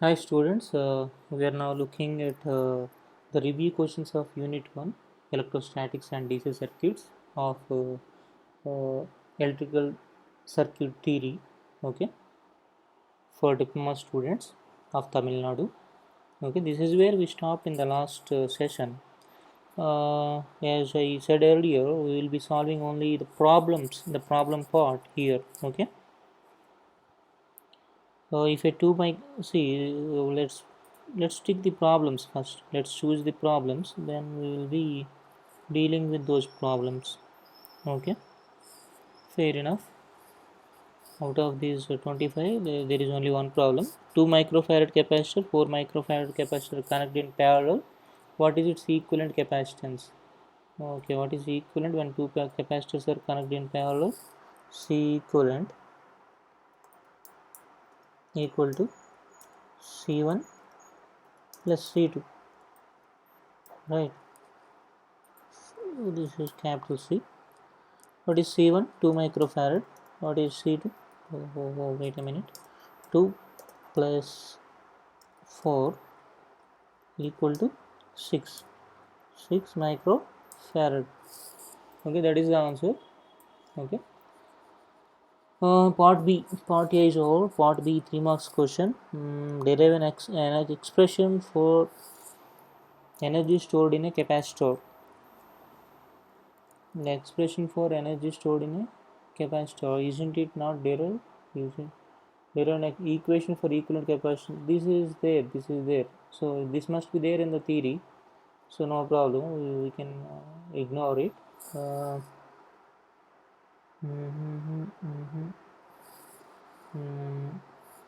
Hi students, we are now looking at the review questions of Unit 1 Electrostatics and DC Circuits of Electrical Circuit Theory, okay, for diploma students of Tamil Nadu. Okay, this is where we stopped in the last session. As I said earlier, we will be solving only the problems, the problem part here, okay. If a two mic see let's take the problems first. Let's choose the problems, then we will be dealing with those problems. Okay, fair enough. Out of these 25, there is only one problem. 2 microfarad capacitor, 4 microfarad capacitor connected in parallel. What is its equivalent capacitance? Okay, what is equivalent when two capacitors are connected in parallel? C equivalent equal to C1 plus C2, right? This is capital C. What is C1? 2 microfarad. What is C2? Wait a minute. 2 plus 4 equal to 6. 6 microfarad. Okay, that is the answer. Okay. Part B. Part A is over. Part B, 3 marks question. Derive an expression for energy stored in a capacitor. The expression for energy stored in a capacitor, isn't it not derived? There are an equation for equivalent capacity. This is there, so this must be there in the theory, so no problem, we can ignore it. uh, mhm, mhm, mm,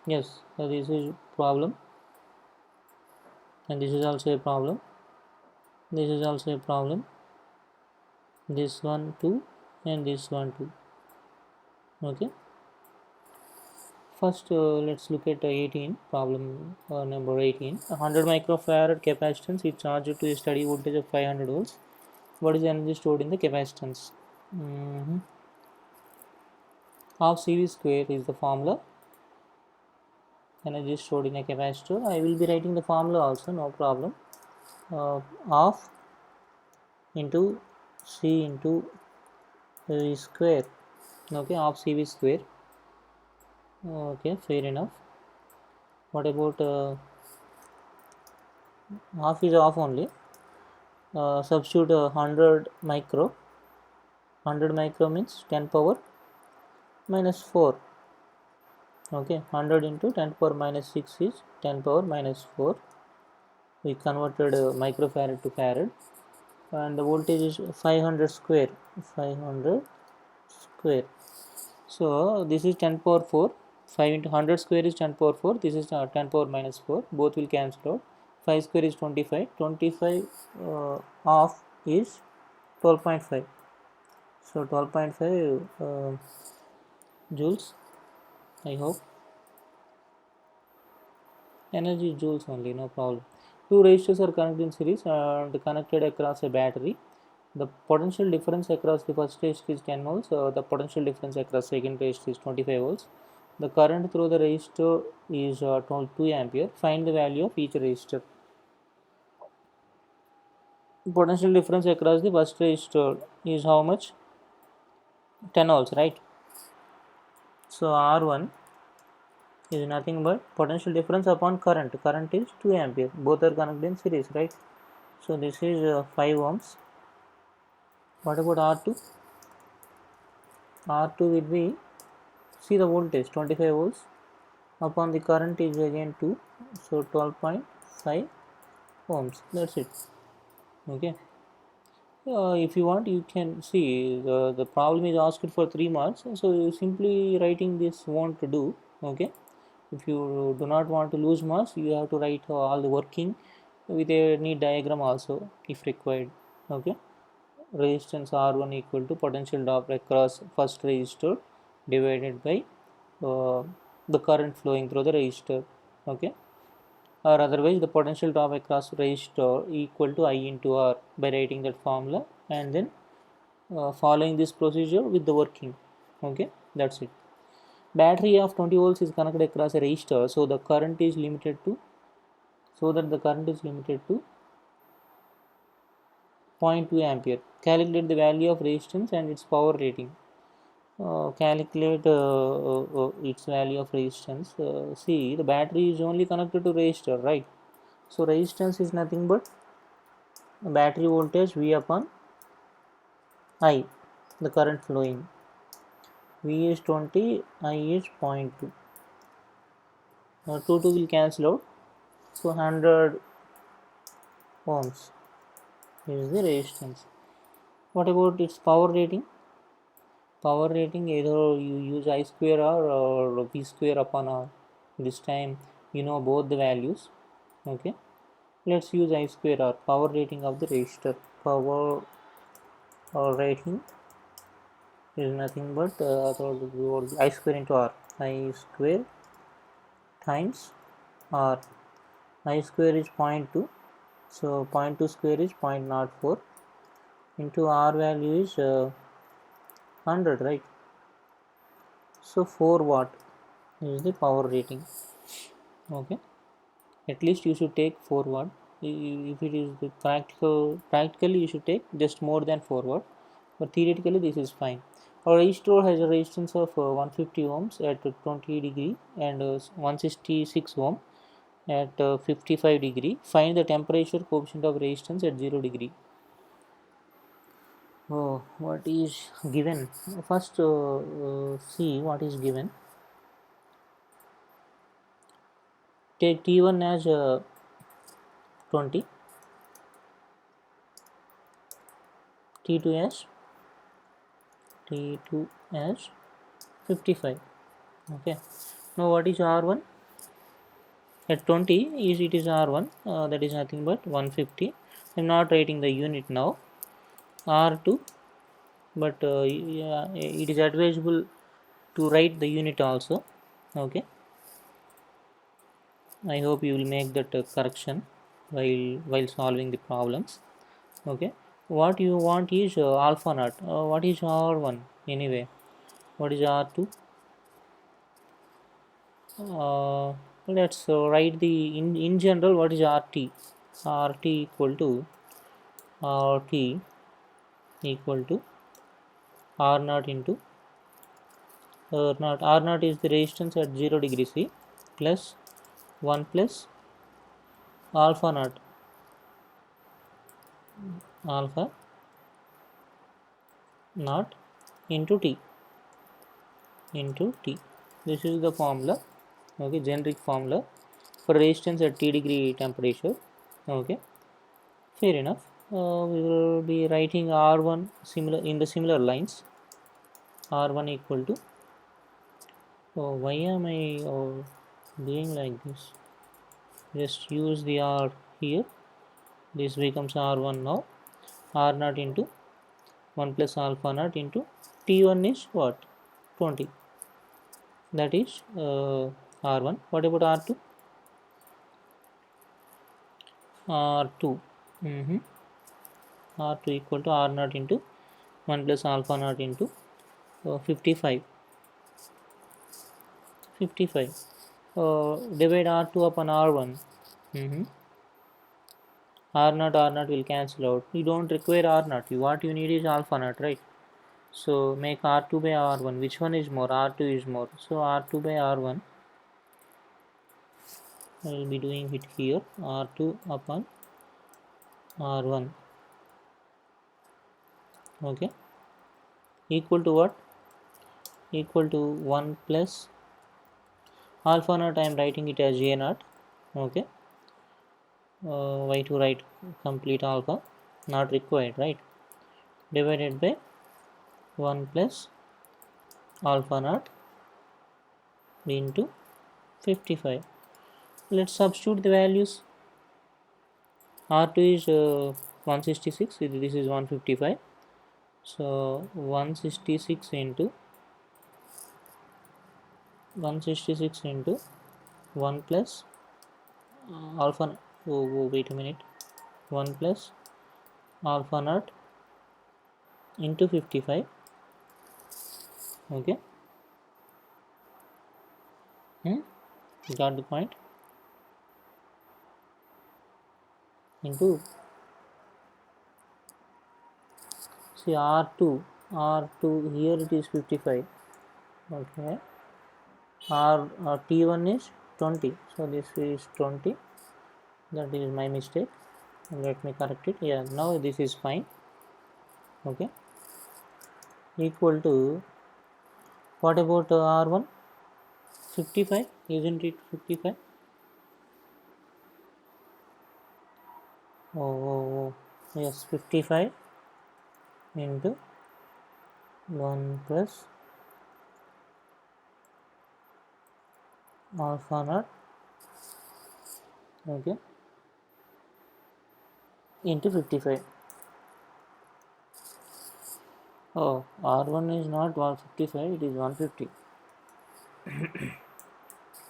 yes, so this is problem, and this is also a problem, this is also a problem, this one too, and this one too. Okay, first let's look at 18 problem, number 18. 100 microfarad capacitance is charged to a steady voltage of 500 volts. What is the energy stored in the capacitance? Half CV square is the formula. Energy stored in a capacitor. I will be writing the formula also, no problem. Half into C into V square. Okay, half CV square. Okay, fair enough. What about half is half only. Substitute 100 micro. 100 micro means 10 power minus 4. Okay, 100 into 10 power minus 6 is 10 power minus 4. We converted microfarad to farad, and the voltage is 500 square. 500 square. So this is 10 power 4. 5 into 100 square is 10 power 4. This is 10 power minus 4. Both will cancel out. 5 square is 25. 25 half is 12.5. So 12.5 joules, I hope. Energy joules only, no problem. Two resistors are connected in series and connected across a battery. The potential difference across the first resistor is 10 volts. The potential difference across second resistor is 25 volts. The current through the resistor is 2 ampere. Find the value of each resistor. Potential difference across the first resistor is how much? 10 volts, right? So R1 is nothing but potential difference upon current. Current is 2 ampere. Both are connected in series, right? So this is 5 ohms. What about R2? R2 will be, see the voltage 25 volts upon the current is again 2, so 12.5 ohms. That's it. Okay. If you want, you can see the problem is asked for 3 marks, so you simply writing this won't do. Okay. If you do not want to lose marks, you have to write all the working with a neat diagram also if required. Okay. Resistance R1 equal to potential drop across first resistor divided by uh, the current flowing through the resistor. Okay, or otherwise the potential drop across resistor equal to I into R by writing that formula, and then following this procedure with the working. Okay, that's it. battery of 20 volts is connected across a resistor, so the current is limited to 0.2 ampere. Calculate the value of resistance and its power rating. Calculate its value of resistance. See, the battery is only connected to resistor, right? So resistance is nothing but battery voltage V upon I, the current flowing. V is 20, I is 0.2. 2 will cancel out, so 100 ohms is the resistance. What about its power rating? Power rating, either you use I square R or V square upon R. This time you know both the values. Okay, let's use I square R, power rating of the resistor. Power rating is nothing but I square into R. I square times R. I square is 0.2, so 0.2 square is 0.04 into R value is 100, right? So 4 watt is the power rating. Okay, at least you should take 4 watt. If it is the practically you should take just more than 4 watt, but theoretically this is fine. Our resistor has a resistance of 150 ohms at 20 degree and 166 ohm at 55 degree. Find the temperature coefficient of resistance at 0 degree. Oh, what is given? First see what is given. Take T1 as 20, T2 as 55. Okay, now what is R1? At 20 is it is R1, that is nothing but 150. I'm not writing the unit now. R2, but yeah, it is advisable to write the unit also. Okay, I hope you will make that correction while solving the problems. Okay, what you want is alpha naught. What is R1 anyway? What is R2? Let's write the in general. What is RT? RT equal to RT equal to R naught into R naught. R naught is the resistance at 0 degree C plus 1 plus alpha naught, alpha naught into T. This is the formula. Okay, generic formula for resistance at T degree temperature. Okay, fair enough. We will be writing R1 similar in the similar lines. R1 equal to, why am I doing like this? Just use the R here. This becomes R1 now. R naught into 1 plus alpha naught into T1 is what? 20. That is R1. What about R2? R2. R2 equal to R naught into 1 plus alpha naught into 55. Divide R2 upon R1. R naught will cancel out. You don't require R naught. What you need is alpha naught, right? So make R2 by R1. Which one is more? R2 is more. So R2 by R1. I will be doing it here. R2 upon R1. Okay. Equal to what? Equal to 1 plus alpha naught. I am writing it as J naught. Okay. Why to write complete alpha? Not required, right? Divided by 1 plus alpha naught into 55. Let's substitute the values. R2 is 166, this is 155. So 166 into 1 plus alpha. Wait a minute. 1 plus alpha naught into 55. Okay. Hmm? Got the point? Into, see, R2 here it is 55. Okay, T1 is 20, so this is 20. That is my mistake. Let me correct it. Yeah, now this is fine. Okay, equal to, what about R1? 55, isn't it 55? Yes, 55 into 1 plus alpha naught, okay, into 55. Oh, R1 is not 155, it is 150.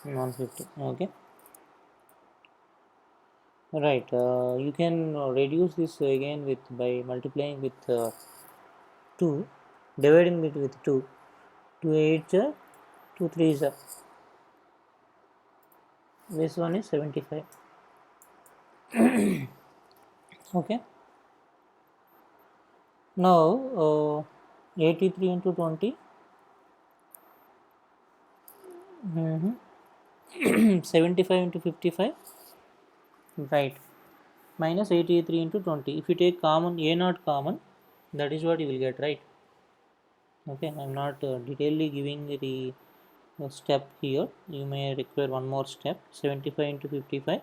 150, okay. Right, you can reduce this again with by multiplying with 2, dividing it with 2. 2 8 2 3 is, this one is 75. Okay, now 83 into 20, 75 into 55, right, minus 83 into 20. If you take common, a naught common, that is what you will get, right? Okay, I am not detailedly giving the step here. You may require one more step. 75 into 55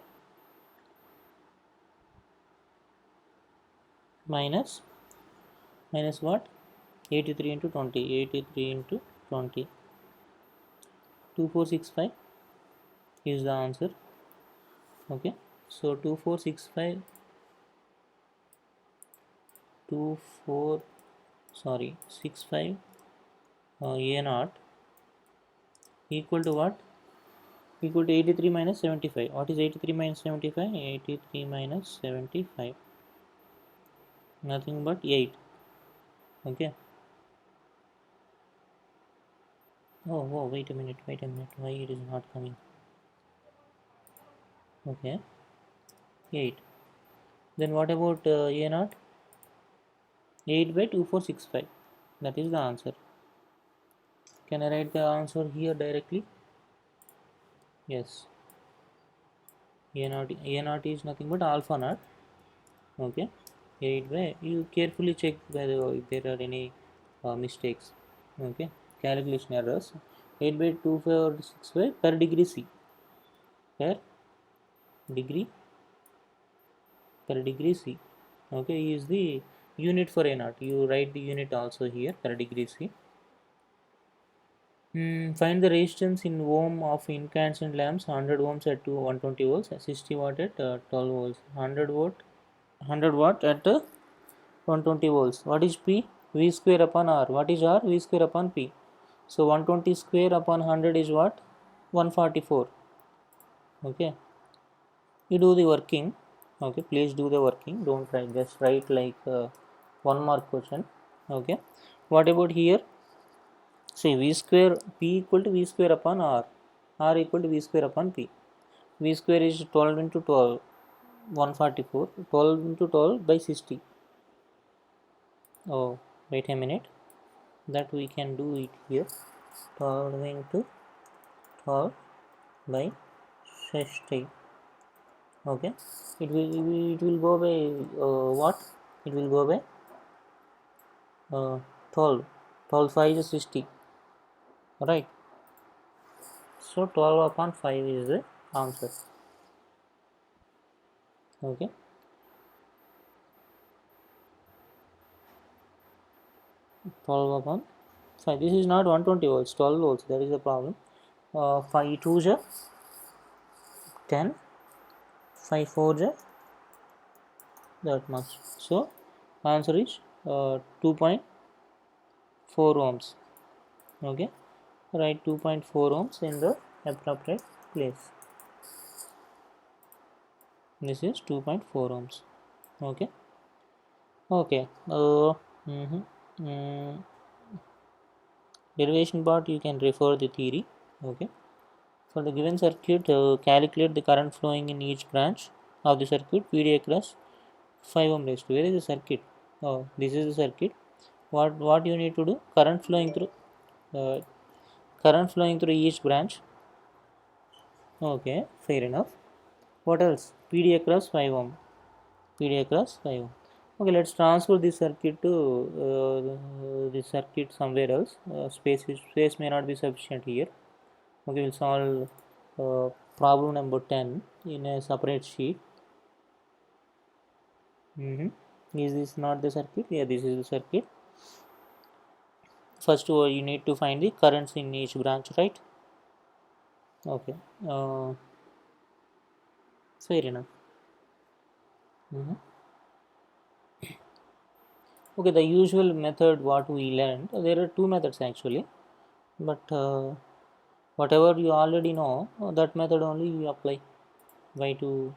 minus what? 83 into 20. 83 into 20. 2465 is the answer. Okay, so 2465 24 sorry 65 a naught equal to what? Equal to 83 minus 75. What is 83 minus 75? 83 minus 75, nothing but 8. Okay. Oh, wait a minute, why it is not coming? Okay, 8. Then what about a naught? 8 by 2465, that is the answer. Can I write the answer here directly? Yes, a naught is nothing but alpha naught. Okay, 8 by, you carefully check whether if there are any mistakes. Okay, calculation errors. 8 by 2465 per degree c, per degree c. Okay, is the unit for a naught. You write the unit also here, per degree c. Find the resistance in ohm of incandescent lamps. 100 ohms at 120 volts, 60 watt at 12 volts, 100 watt at 120 volts. What is P? V square upon R. What is R? V square upon P. So 120 square upon 100 is what? 144. Okay, you do the working. Okay, please do the working. Don't write, just write like one mark question. Okay, what about here? See, V square, P equal to V square upon R. R equal to V square upon P. V square is 12 into 12, 144. 12 into 12 by 60. Oh, wait a minute. That we can do it here. 12 into 12 by 60. Okay, it will go by what? It will go by 12. 12 5 is 60. Right. So 12 upon 5 is the answer. Okay. 12 upon 5. This is not 120 volts, 12 volts. That is the problem. 5 2s are 10, 5 4s are that much. So answer is 2.4 ohms. Okay, write 2.4 ohms in the appropriate place. This is 2.4 ohms. Okay. Okay. Mhm. Mm, derivation part you can refer the theory. Okay. For the given circuit, calculate the current flowing in each branch of the circuit. VD across 5 ohm resistor. Where is the circuit? Oh, this is the circuit. What you need to do? Uh, current flowing through each branch. Okay, fair enough. What else? PD across 5 ohm. PD across 5 ohm. Okay, let's transfer this circuit to this circuit somewhere else. Space may not be sufficient here. Okay, we'll solve problem number 10 in a separate sheet. Is this not the circuit? Yeah, this is the circuit. First you need to find the currents in each branch, right? Okay, fair enough. Okay, the usual method what we learned, there are two methods actually, but whatever you already know, that method only you apply. Why to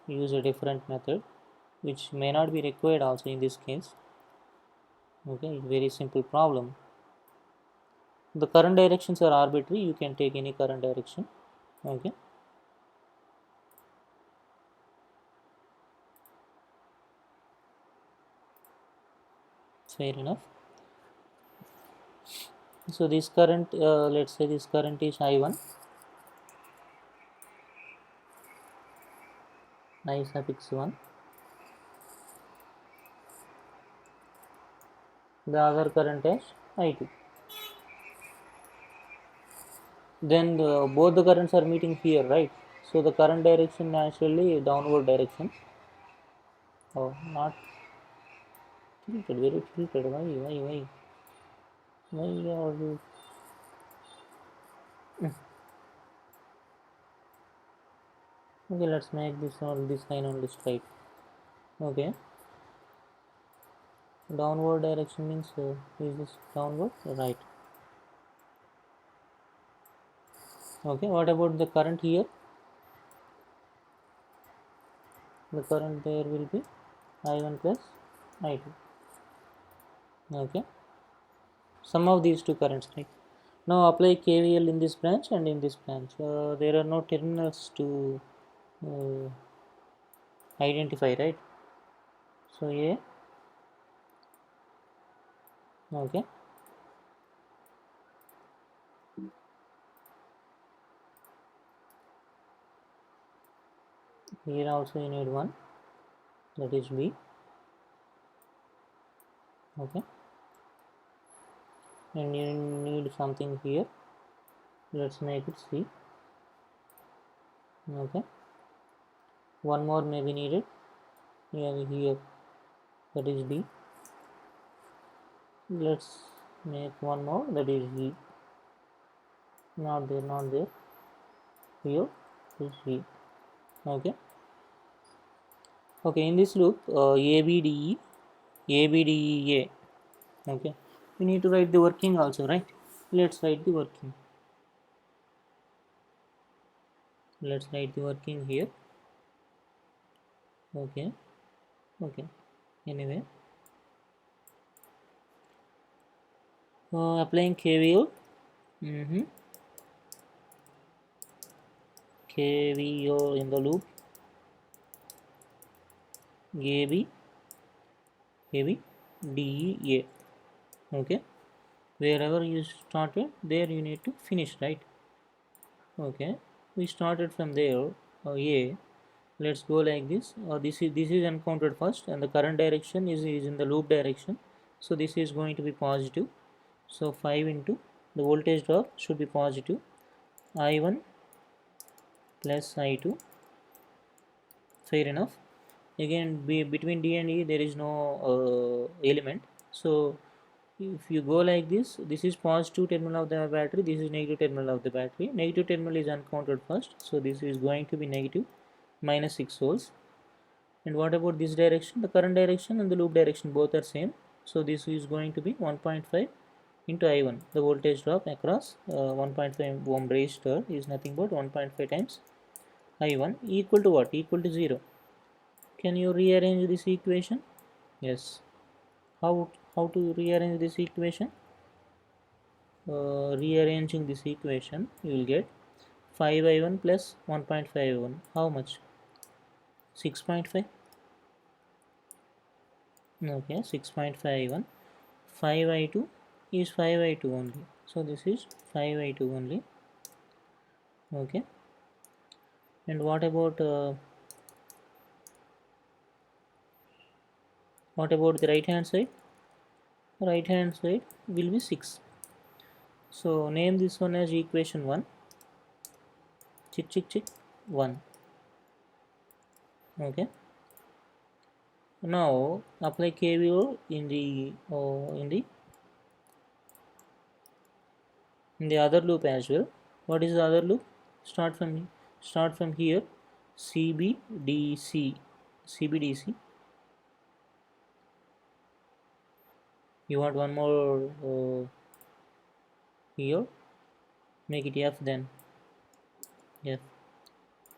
use a different method which may not be required also in this case? Okay, very simple problem. The current directions are arbitrary, you can take any current direction. Okay, fair enough. So this current, let's say this current is I1, I suffix 1, the other current is I2. Then both the currents are meeting here, right? So the current direction naturally downward direction. Oh, not tilted, very tilted. Why are you? Okay, let's make this line only straight. Okay, downward direction means is this downward? Right. Okay, what about the current here? The current there will be I1 plus I2. Okay, sum of these two currents, right? Now apply KVL in this branch and in this branch. There are no terminals to uh, identify, right? So A, okay, here also you need one, that is B, okay, and you need something here, let's make it C, okay, one more may be needed here, that is D, let's make one more, that is E, not there, here is E, okay. Okay, in this loop, ABDE, ABDEA, okay, we need to write the working also, right? Let's write the working. Let's write the working here. Okay, okay. Anyway, applying KVL. KVL in the loop. AB, AB, DEA. Okay, wherever you started, there you need to finish, right? Okay, we started from there. A. Let's go like this. This is encountered first, and the current direction is in the loop direction. So this is going to be positive. So 5 into the voltage drop should be positive. I1 plus I2. Fair enough. Again, between D and E there is no element. So if you go like this is positive terminal of the battery, this is negative terminal of the battery. Negative terminal is uncounted first, so this is going to be negative, minus 6 volts. And what about this direction? The current direction and the loop direction both are same, so this is going to be 1.5 into I1. The voltage drop across 1.5 ohm resistor is nothing but 1.5 times I1 equal to what? Equal to 0. Can you rearrange this equation? Yes. How to rearrange this equation? Rearranging this equation, you will get 5i1 plus 1.5i1, how much? 6.5. Okay, 6.5i1. 5i2 is 5i2 only, so this is 5i2 only. Okay, and what about the right hand side? Right hand side will be 6. So name this one as equation 1. Chick chick chick 1. Okay, now apply KVL in the other loop as well. What is the other loop? Start from here. CBDC. CBDC. You want one more here? Make it F then. F.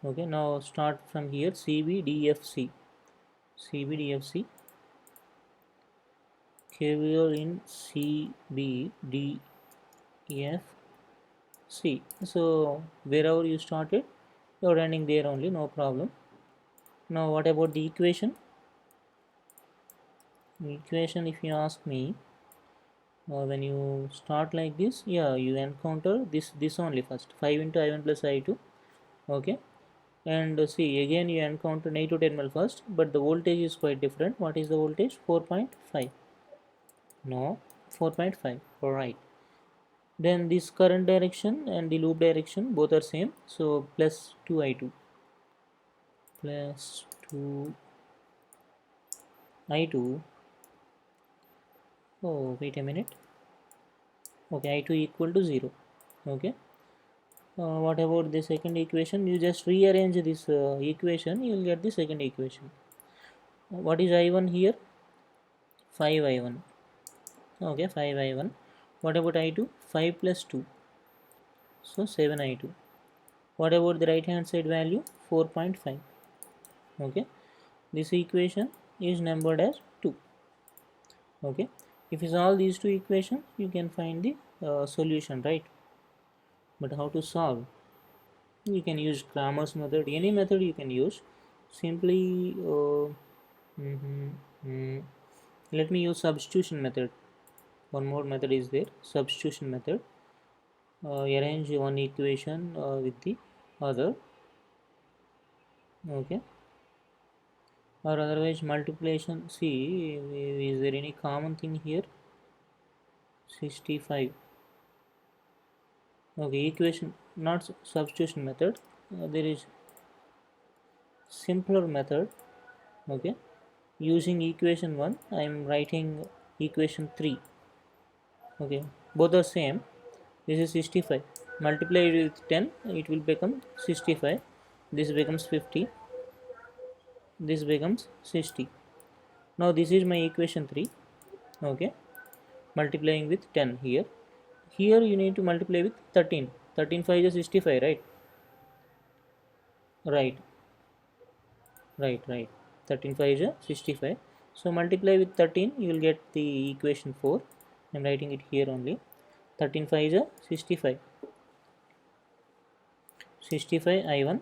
Okay. Now start from here. CBDFC. CBDFC. KVL in CBDFC. So wherever you started, you're ending there only. No problem. Now what about the equation? Equation, if you ask me, when you start like this, yeah, you encounter this only first, 5 into I1 plus I2. Okay, and see, again you encounter negative terminal first, but the voltage is quite different. What is the voltage? 4.5. No, 4.5. All right, then this current direction and the loop direction both are same, so plus 2i2. Plus 2i2. Oh, wait a minute. Okay, I2 equal to 0. Okay, what about the second equation? You just rearrange this equation, you will get the second equation. What is I1 here? 5i1. Okay, 5i1. What about I2? 5 plus 2, so 7i2. What about the right hand side value? 4.5. Okay, this equation is numbered as 2. Okay, if you solve these two equations, you can find the solution, right? But how to solve? You can use Cramer's method, any method you can use. Simply mhm, mm, let me use substitution method. One more method is there, substitution method. Arrange one equation with the other. Okay, or otherwise multiplication. See, is there any common thing here? 65. Okay, equation, not substitution method. There is simpler method. Okay, using equation 1, I am writing equation 3. Okay, both are same. This is 65. Multiply it with 10, it will become 65. This becomes 50. This becomes 60. Now this is my equation 3. Okay, multiplying with 10 here. Here you need to multiply with 13. 13 5 is 65, right? Right, right. 13 5 is 65. So multiply with 13, you will get the equation 4. I am writing it here only. 13 5 is 65. 65 I1.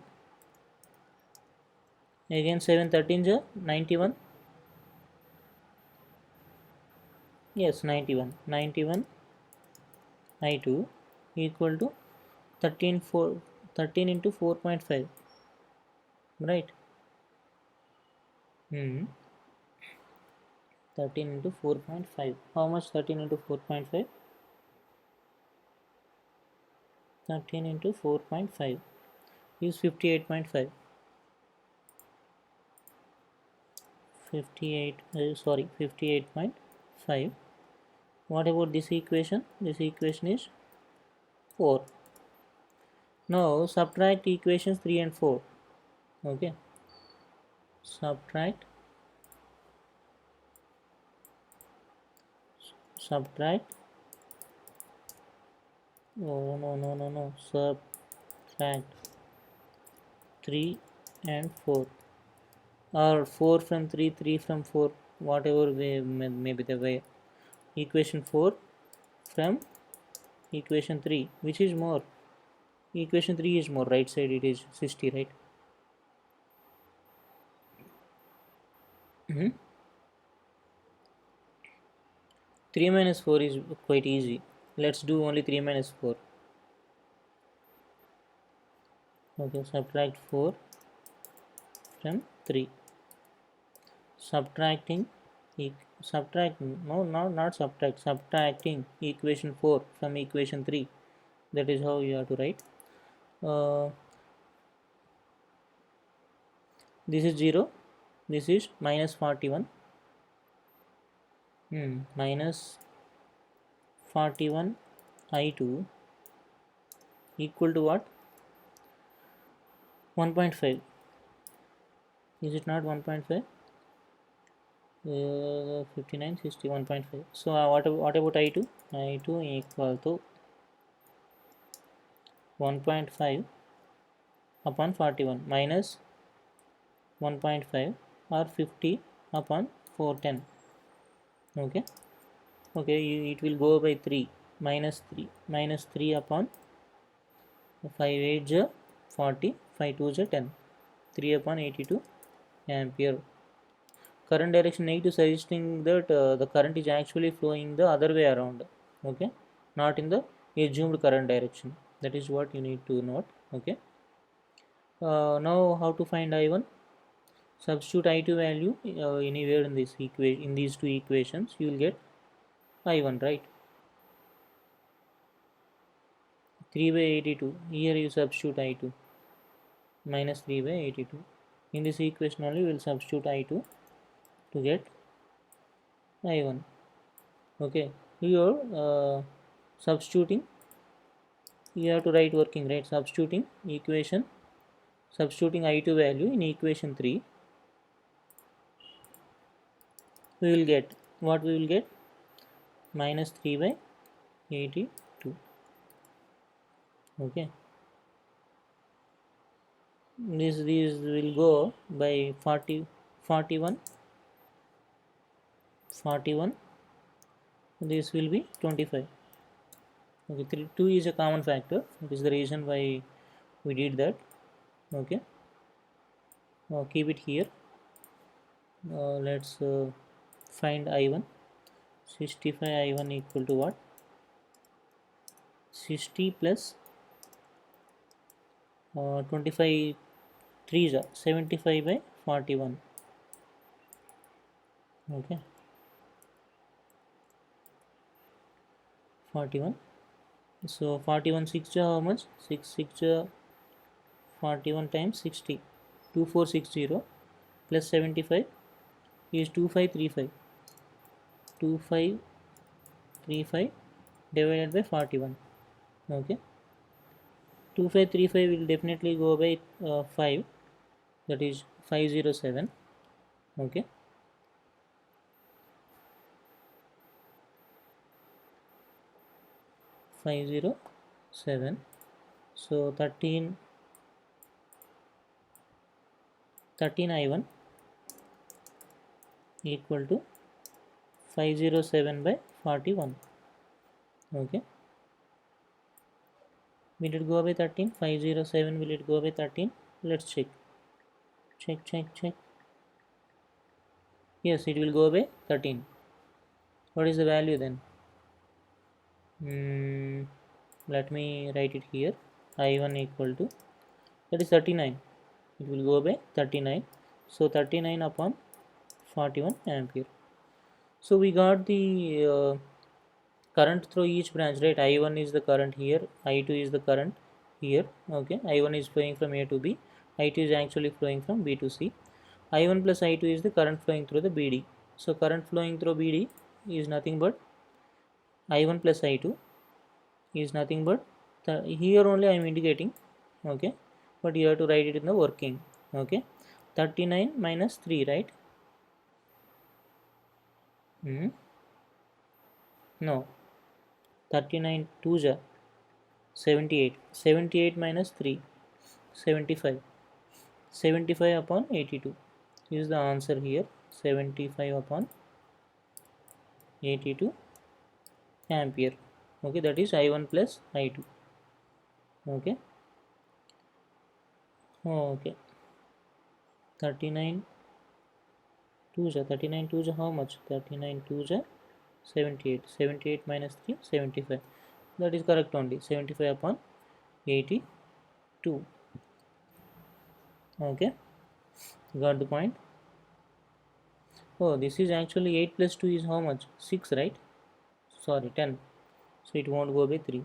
Again 7 13 is 91. Yes, 91. 91 I2 equal to 13 into 4.5, right? 13 into 4.5. How much 13 into 4.5? 13 into 4.5 is 58.5. 58.5. What about this equation? This equation is 4. Now subtract equations 3 and 4. Okay, subtract no, subtract 3 and 4, or 4 from 3, 3 from 4, whatever way may be the way. Equation 4 from equation 3, which is more? equation 3 is more, right side it is 60, right? 3 minus 4 is quite easy. Let's do only 3 minus 4. Okay, subtract 4 from 3. Subtracting, not subtract, subtracting equation 4 from equation 3. That is how you have to write. This is 0, this is minus 41, minus 41 I2 equal to what? 1.5. Is it not 1.5? 59, 60, 1.5. So what about I2? I2 equal to 1.5 upon 41 minus 1.5 or 50 upon 410. Okay, it will go by 3, minus 3 upon 5 8 is 40, 5 2 is 10, 3 upon 82 ampere. Current direction negative, suggesting that the current is actually flowing the other way around. Okay, not in the assumed current direction. That is what you need to note. Okay, now how to find I1? Substitute I2 value anywhere in this equation, in these two equations you will get I1, right? 3 by 82, here you substitute I2, minus 3 by 82. In this equation only we will substitute I2 to get I1. Okay, here substituting, you have to write working, right? Substituting I2 value in equation 3, we will get, what we will get? Minus 3 by 82. Okay, these will go by 40, 41, 41, this will be 25. Okay, 2 is a common factor, that is the reason why we did that. Okay, now keep it here. Let's find I1. 65 I1 equal to what? 60 plus 25 3s are 75 by 41. Okay, 41. So 41 6 how much? 6 6 41 times 60, 2460 plus 75 is 2535. 2535 divided by 41. Okay, 2535 will definitely go by 5, that is 507. Okay, so 13 I1 equal to 507 by 41. Okay, will it go by 13? 507, will it go by 13? Let's check. Yes, it will go by 13. What is the value then? Let me write it here. I1 equal to, that is 39. It will go by 39. So 39 upon 41 ampere. So we got the current through each branch, right? I1 is the current here, I2 is the current here. Okay, I1 is flowing from A to B, I2 is actually flowing from B to C. I1 plus I2 is the current flowing through the BD. So current flowing through BD is nothing but I1 plus I2 is nothing but here only I am indicating. Okay, but you have to write it in the working. Okay, 39 minus 3, right? No, 39 2s are 78. 78 minus 3, 75. 75 upon 82 is the answer here. 75 upon 82 ampere. Okay, that is I1 plus I2. Okay, Okay, 39 2 ja 39 2 ja how much? 39 2 ja 78. 78 minus 3 75. That is correct only. 75 upon 82. Okay, got the point. Oh, this is actually 8 plus 2 is how much? 6, right? Sorry, 10. So it won't go by 3.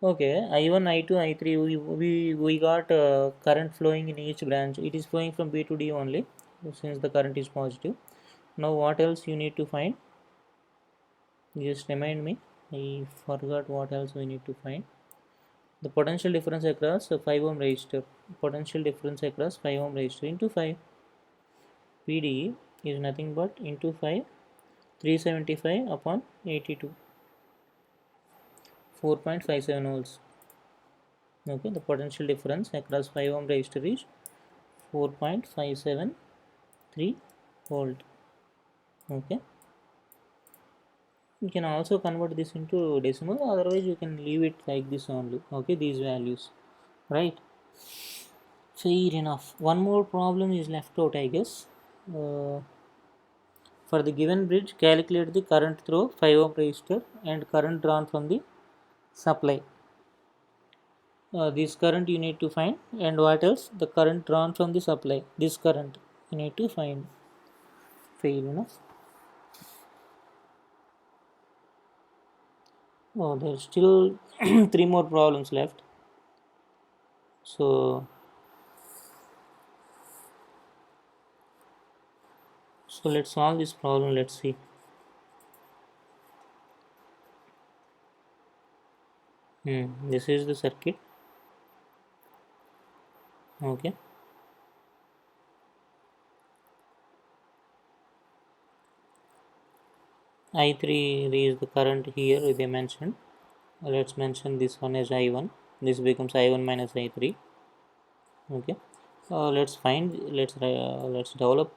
Okay, I1, I2, I3, we got current flowing in each branch. It is flowing from B to D only, since the current is positive. Now what else you need to find? Just remind me. I forgot what else we need to find. The potential difference across a 5 ohm resistor. Potential difference across 5 ohm resistor into 5. PD is nothing but into 5, 375 upon 82, 4.57 volts. Okay, the potential difference across 5 ohm resistor is 4.573 volt. Okay, you can also convert this into decimal, otherwise you can leave it like this only. Okay, these values, right? Fair enough. One more problem is left out, I guess. For the given bridge, calculate the current through 5 ohm resistor and current drawn from the supply. This current you need to find, and what else? The current drawn from the supply. This current you need to find. Fair enough. Oh, there's still three more problems left. So, let's solve this problem. Let's see. This is the circuit. Okay. I3 is the current here they mentioned. Let's mention this one as I1. This becomes I1 minus I3. Okay. Let's develop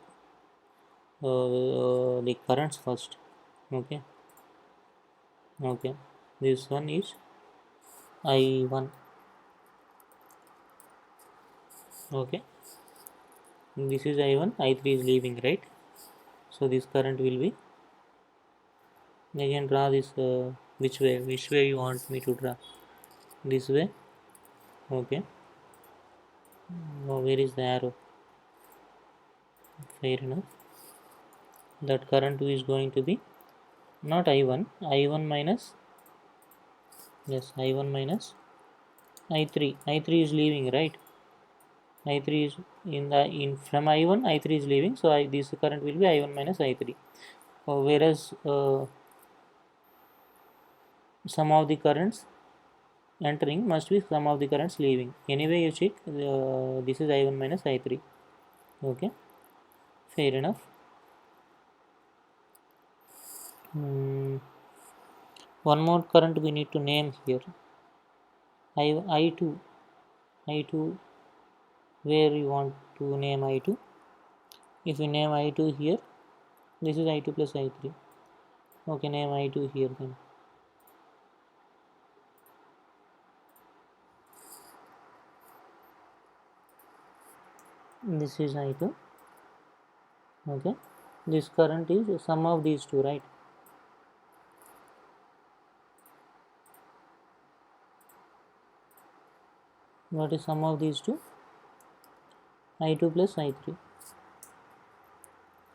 the currents first. Okay. Okay. This one is I1. Okay. This is I1. I3 is leaving, right? So this current will be. Again, draw this. Which way? Which way you want me to draw? This way. Okay. Now where is the arrow? Fair enough. That current is going to be not I1. I1 minus. Yes, I1 minus I3. I3 is leaving, right? I3 is in from I1. I3 is leaving, so this current will be I1 minus I3. Whereas some of the currents entering must be some of the currents leaving. Anyway, you check. This is I1 minus I3. Okay, fair enough. One more current we need to name here. I2. I2. Where you want to name I2? If we name I2 here, this is I2 plus I3. Okay, name I2 here then. This is I2. Okay, this current is sum of these two, right? What is sum of these two? I2 plus I3.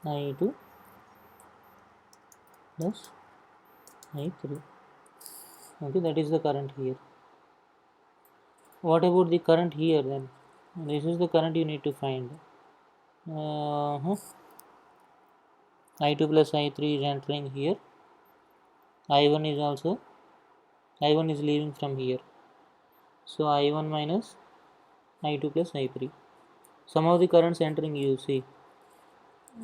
I2 plus I3. Okay, that is the current here. What about the current here then? This is the current you need to find. I2 plus I3 is entering here. I1 is also, I1 is leaving from here. So I1 minus I2 plus I3. Some of the currents entering you see.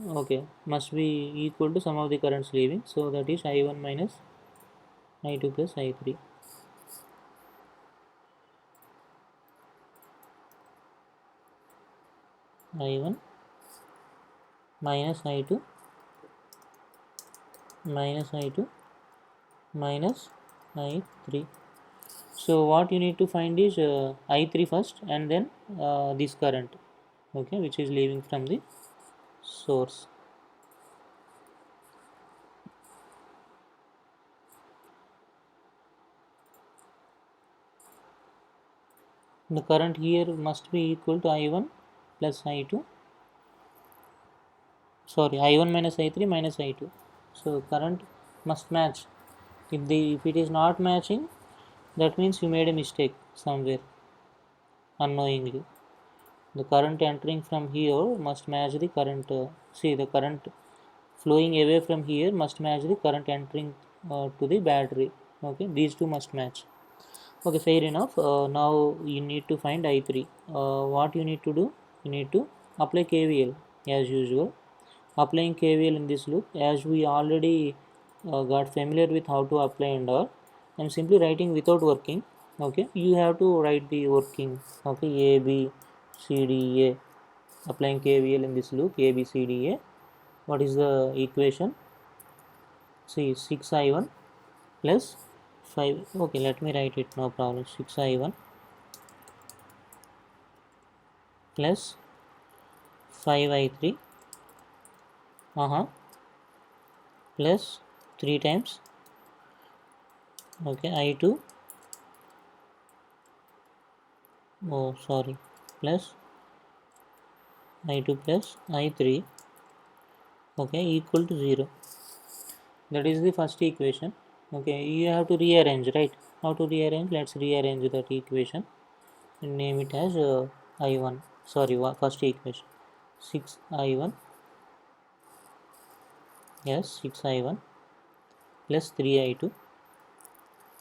Okay, must be equal to some of the currents leaving. So that is I1 minus I2 plus I3. I1 minus I2 minus I2 minus I3. So what you need to find is I3 first, and then this current, okay, which is leaving from the source. The current here must be equal to I1 plus I2, sorry, I1 minus I3 minus I2. So current must match. If it is not matching, that means you made a mistake somewhere unknowingly. The current entering from here must match the current, see, the current flowing away from here must match the current entering to the battery. Okay, these two must match. Okay, fair enough. Now you need to find I3. What you need to do, you need to apply KVL as usual. Applying KVL in this loop, as we already got familiar with how to apply and all, I'm simply writing without working. Okay, you have to write the working. Okay, A B C D A. Applying KVL in this loop, A B C D A. What is the equation? See, 6I1 plus 5. Okay, let me write it, no problem. 6I1 plus 5I3 plus 3 times, okay, I2, oh sorry, plus I2 plus I3, okay, equal to 0. That is the first equation. Okay, you have to rearrange, right? How to rearrange? Let's rearrange that equation and name it as I1, sorry, first equation, 6I1, yes, 6I1 plus 3I2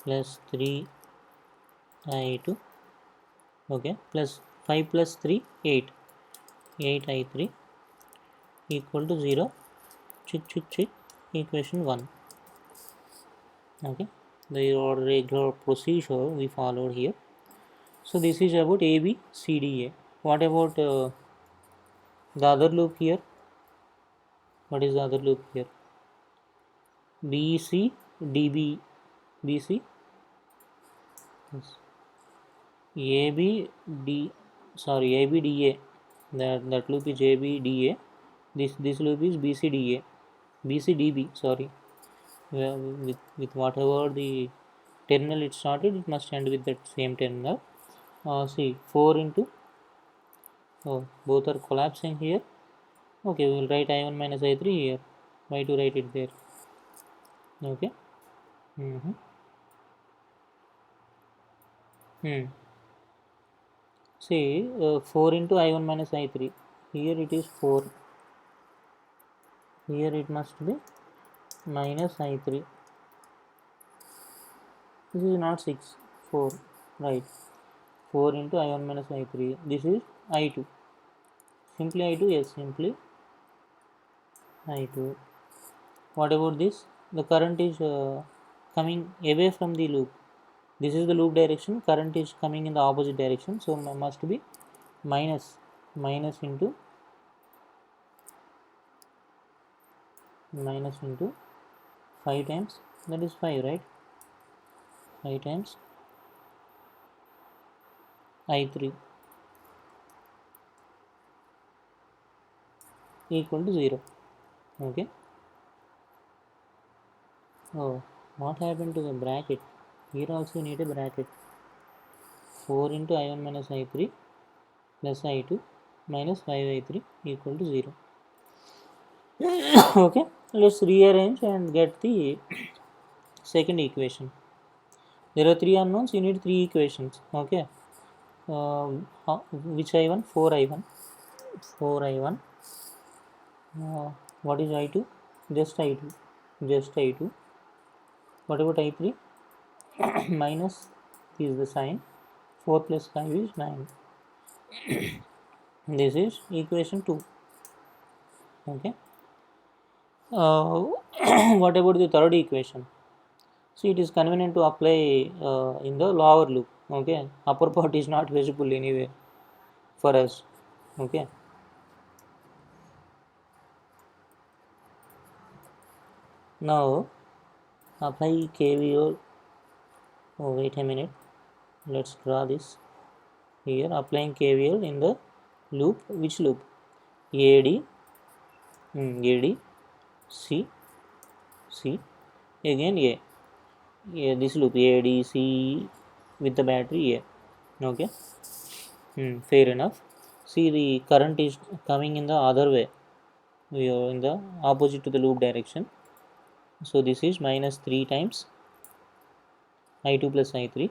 plus 3I2, okay, plus 5 plus 3, 8, 8I3 equal to 0. Check, equation 1. Okay, the regular procedure we followed here. So this is about A B C D A. What about the other loop here? What is the other loop here? B C D B B C, yes. A B D, sorry, A B D A. That loop is A B D A. This loop is B C D A. B C D B, sorry. With whatever the terminal it started, it must end with that same terminal. See, 4 into, oh, both are collapsing here. Okay, we will write I1 minus I3 here. Why to write it there? Okay. Mm-hmm. See, 4 into I1 minus I3. Here it is 4. Here it must be minus I3. This is not 6, 4. Right. 4 into I1 minus I3. This is I2. Simply I2, yes, simply I2. What about this? The current is coming away from the loop. This is the loop direction. Current is coming in the opposite direction. So must be minus into 5 times. That is 5, right? 5 times I3 equal to 0. Okay. Oh, what happened to the bracket? Here also you need a bracket. 4 into I1 minus I3 plus I2 minus 5I3 equal to 0. Okay, let's rearrange and get the second equation. There are 3 unknowns, you need 3 equations. Okay, which I1? 4I1. 4I1. What is I2? Just I2. Just I2. What about I3? Minus is the sign. 4 plus 5 is 9. This is equation 2. Okay. What about the third equation? See, it is convenient to apply in the lower loop. Okay, upper part is not visible anyway for us. Okay, now apply KVL. Oh, wait a minute. let's draw this here, applying KVL in the loop. Which loop? AD, AD, C, C, again A. This loop AD, C with the battery A. Okay, fair enough. See, the current is coming in the other way. We are in the opposite to the loop direction. So this is minus 3 times I2 plus I3,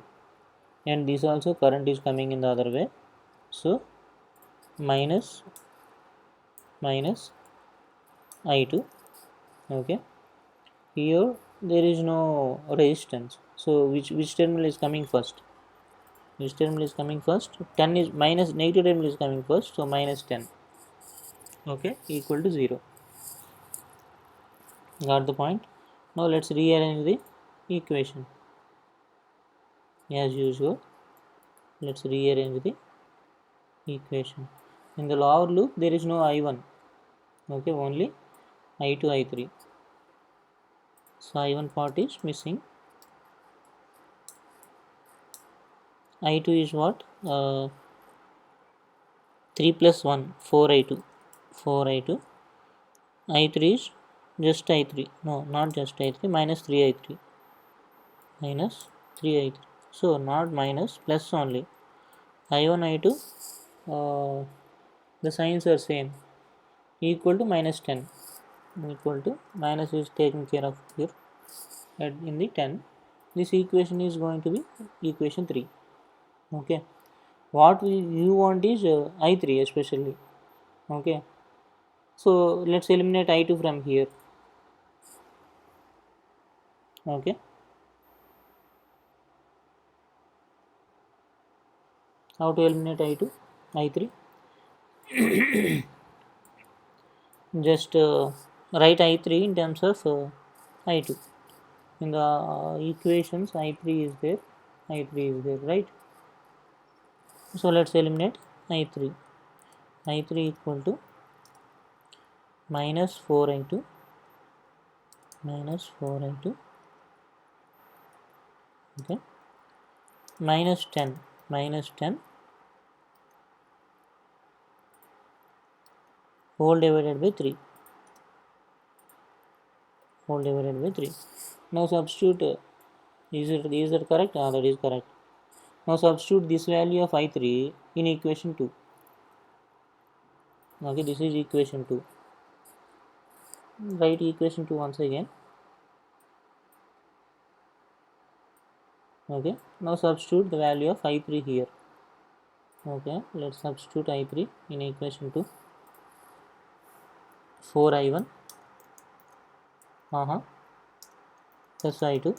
and this also current is coming in the other way. So minus I2. Okay, here there is no resistance. So which terminal is coming first? Which terminal is coming first? 10 is minus, negative terminal is coming first. So minus 10. Okay, equal to 0. Got the point? Now let's rearrange the equation as usual. Let's rearrange the equation. In the lower loop there is no I1. Okay, only I2, I3. So I1 part is missing. I2 is what? 3 plus 1, 4 I2. 4 I2. I3 is just I3. No, not just I3. Minus 3 I3. Minus 3 I3. So not minus, plus only. I1, I2. The signs are same. Equal to minus 10. Equal to, minus is taken care of here. In the 10. This equation is going to be equation 3. Okay, what you want is I3 especially. Okay, so let's eliminate I2 from here. Okay, how to eliminate I2, I3? Just write I3 in terms of I2. In the equations I3 is there, I3 is there, right? So let's eliminate I3. I3 equal to minus 4I2, minus 4I2, okay, minus 10, minus 10 whole divided by 3, whole divided by 3. Now substitute, is it correct? That is correct. Now substitute this value of I3 in equation 2. Okay, this is equation 2. Write equation 2 once again. Okay, now substitute the value of I3 here. Okay, let's substitute I3 in equation 2. 4I1 plus I2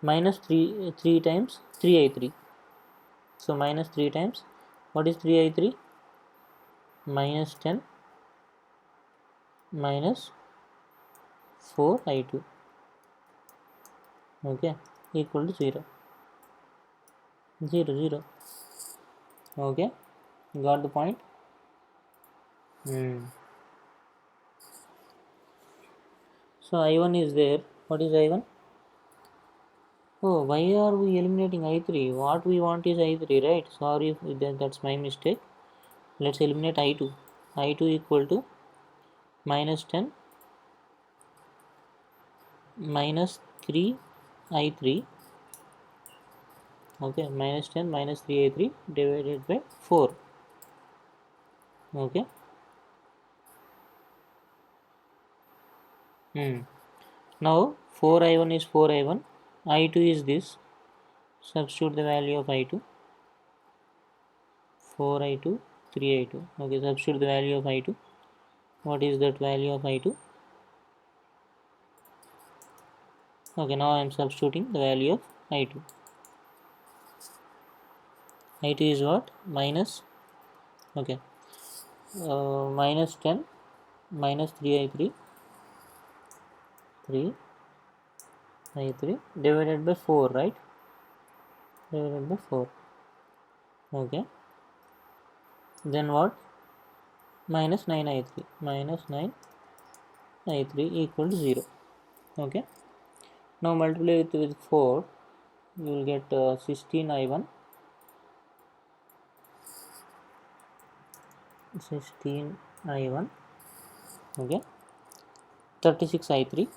minus 3 times 3I3. So minus 3 times, what is 3I3? Minus 10 minus 4I2. Okay, equal to 0. 0, 0. Okay, got the point? So I1 is there. What is I1? Oh, why are we eliminating I3? What we want is I3, right? Sorry, that's my mistake. Let's eliminate I2. I2 equal to minus 10 minus 3 I3. Okay, minus 10 minus 3 I3 divided by 4. Okay. Now 4I1 is 4I1. I2 is this. Substitute the value of I2. 4I2, 3I2. Okay, substitute the value of I2. What is that value of I2? Okay, now I am substituting the value of I2. I2 is what? Minus, okay, minus 10 minus 3I3, 3I3 divided by 4, right? Divided by 4. Okay, then what? Minus 9I3, minus 9I3 equal to 0. Okay, now multiply it with 4. you will get 16i1, 16i1, okay, 36i3,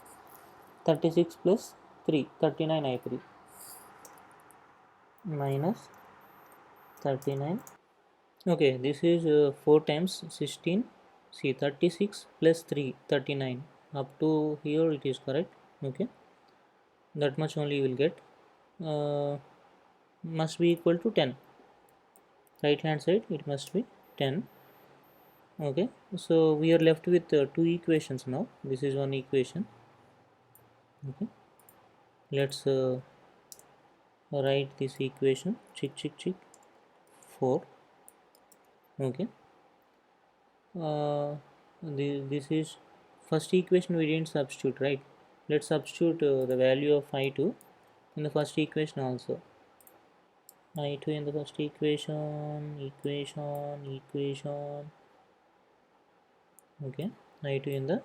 36 plus 3, 39i3 minus 39. Okay, this is 4 times 16. See, 36 plus 3, 39. Up to here it is correct. Okay, that much only you will get. Must be equal to 10. Right hand side it must be 10. Okay, so we are left with two equations now. This is one equation. Okay, let's write this equation. Chick 4. Okay, this is first equation we didn't substitute, right? Let's substitute the value of I2 in the first equation also. I2 in the first equation. Okay, I2 in the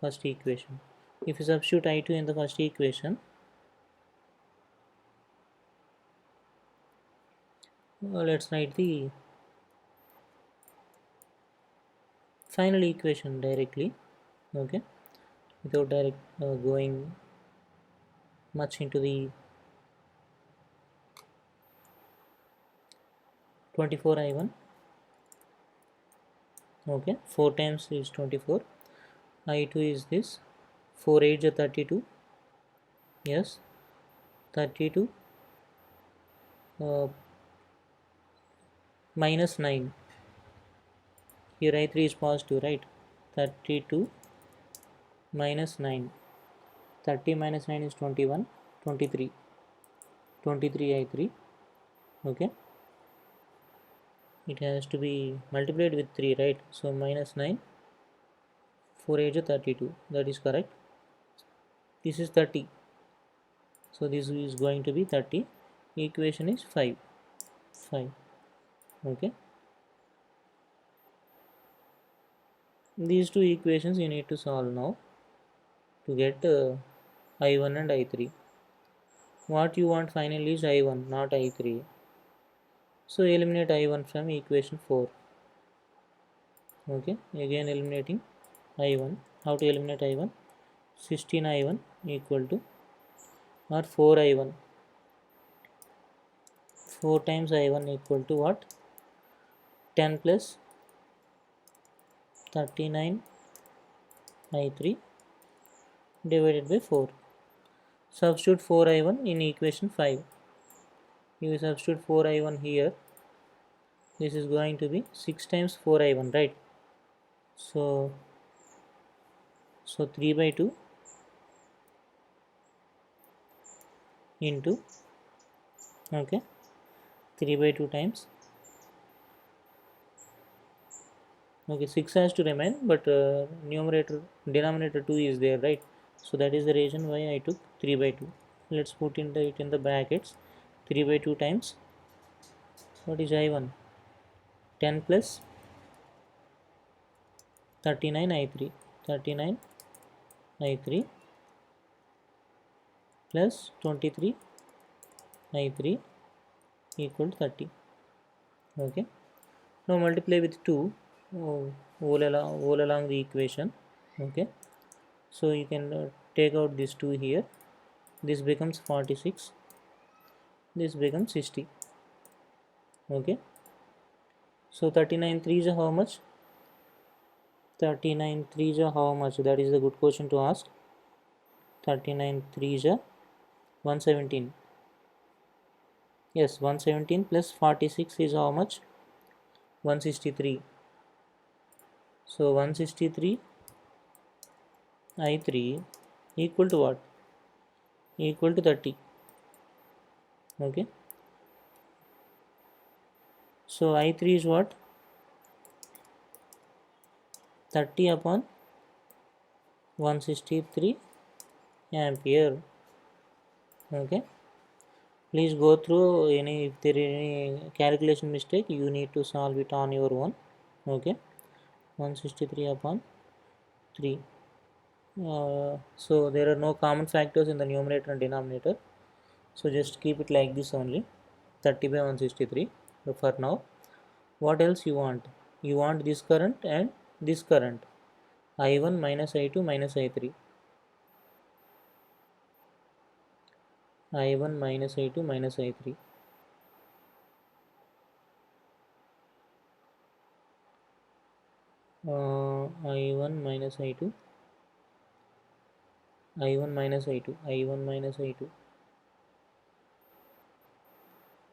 first equation. If you substitute I2 in the first equation, let's write the final equation directly. Okay, without going much into the 24i1. Okay, 4 times is 24. I2 is this 4 8 is 32. Yes, 32 minus 9. Here I3 is positive, right? 32 minus 9. 30 minus 9 is 21. 23. 23 I3. Okay, it has to be multiplied with 3, right? So minus 9, 4 8 is 32. That is correct. This is 30. So this is going to be 30. Equation is 5. 5. Okay, these two equations you need to solve now to get I1 and I3. What you want finally is I1, not I3. So eliminate I1 from equation 4. Okay, again eliminating I1. How to eliminate I1? 16i1 equal to, or 4i1. 4 times I1 equal to what? 10 plus 39 I3 divided by 4. Substitute 4i1 in equation 5. You substitute 4i1 here. This is going to be 6 times 4i1, right? So 3 by 2 into, okay, 3 by 2 times, okay, 6 has to remain, but denominator 2 is there, right? So that is the reason why I took 3 by 2. Let's put it in the brackets. 3 by 2 times, what is I1? 10 plus 39 I3. 39 I3 plus 23 I3 equal to 30. Okay, now multiply with 2 all along the equation. Okay, so you can take out this 2 here. This becomes 46. This becomes 60. Okay, so 39 3s are how much? 39 3s are how much? That is a good question to ask. 39 3s are 117. Yes, 117 plus 46 is how much? 163. So 163 I3 equal to what? Equal to 30. Okay, so I3 is what? 30 upon 163 ampere. Okay, please go through any, if there is any calculation mistake you need to solve it on your own. Okay, 163 upon 3. So there are no common factors in the numerator and denominator, So just keep it like this only, 30 by 163 for now. What else you want? You want this current and this current, I1 minus I2 minus I3, I1 minus I2 minus I3. I1 minus I2, I1 minus I2, I1 minus I2.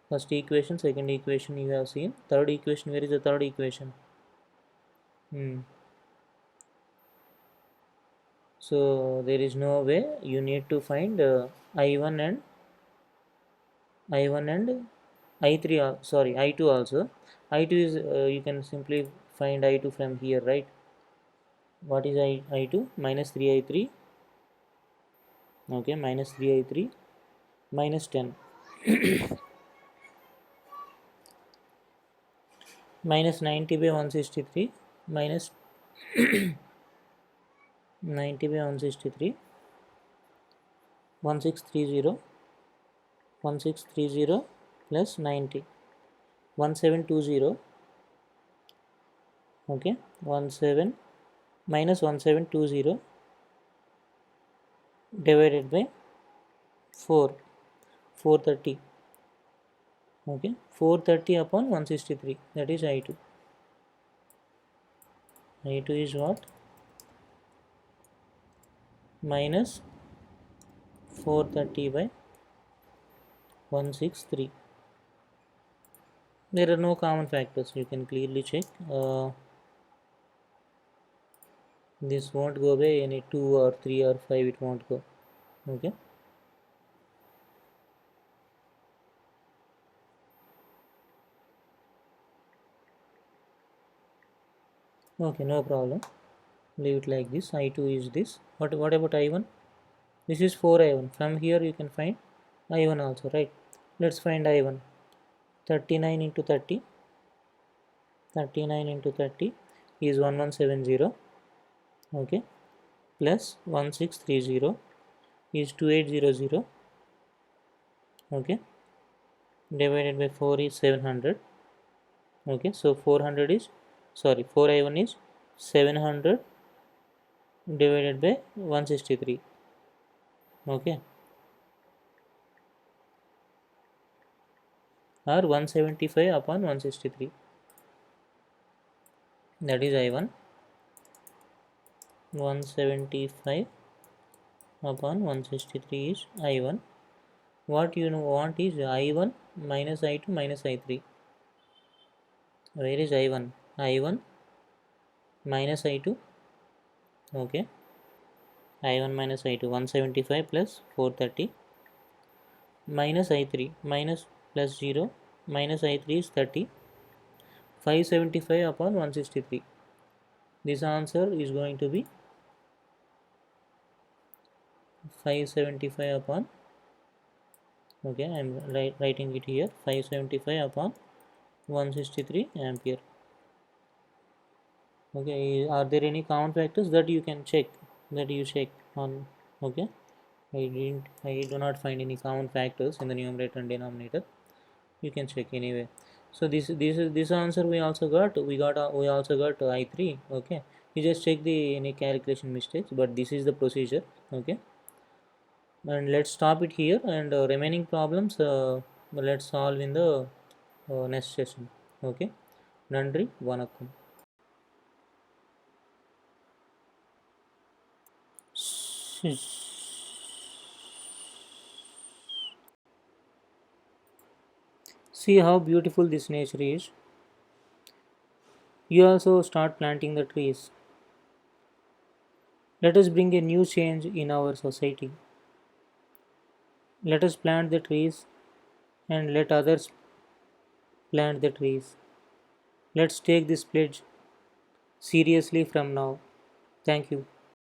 First equation, second equation you have seen. Third equation, where is the third equation? So there is no way, you need to find I1 and I1 and I3, sorry, I2 also. I2 is, you can simply find I2 from here, right? What is I2? Minus 3I3, okay, minus 3I3 minus 10. Minus 90 by 163 minus 90 by 163, 1630, 1630 plus 90, 1720, okay, 17 minus 1720 divided by 4, 430, okay, 430 upon 163, that is I2. I2 is what? Minus 430 by 163. There are no common factors, you can clearly check. This won't go by any 2 or 3 or 5, it won't go, okay. Okay, no problem, leave it like this. I2 is this. What about I1? This is 4I1. From here you can find I1 also, right? Let's find I1. 39 into 30, 39 into 30 is 1170, okay, plus 1630 is 2800, okay, divided by 4 is 700, okay. So 400 is, sorry, 4I1 is 700 divided by 163, okay, or 175 upon 163, that is I1. 175 upon 163 is I1. What you want is I1 minus I2 minus I3. Where is I1? I1 minus I2, okay, I1 minus I2, 175 plus 430 minus I3, minus plus 0 minus I3 is 30, 575 upon 163. This answer is going to be 575 upon, okay, I am writing it here, 575 upon 163 ampere. Okay, are there any common factors that you can check, that you check on? Okay, I do not find any common factors in the numerator and denominator. You can check anyway. So this answer we also got. We also got I3. Okay, you just check the any calculation mistakes, but this is the procedure. Okay, and let's stop it here, and remaining problems let's solve in the next session. Okay, Nandri Vanakkam. See how beautiful this nature is. You also start planting the trees. Let us bring a new change in our society. Let us plant the trees and let others plant the trees. Let's take this pledge seriously from now. Thank you.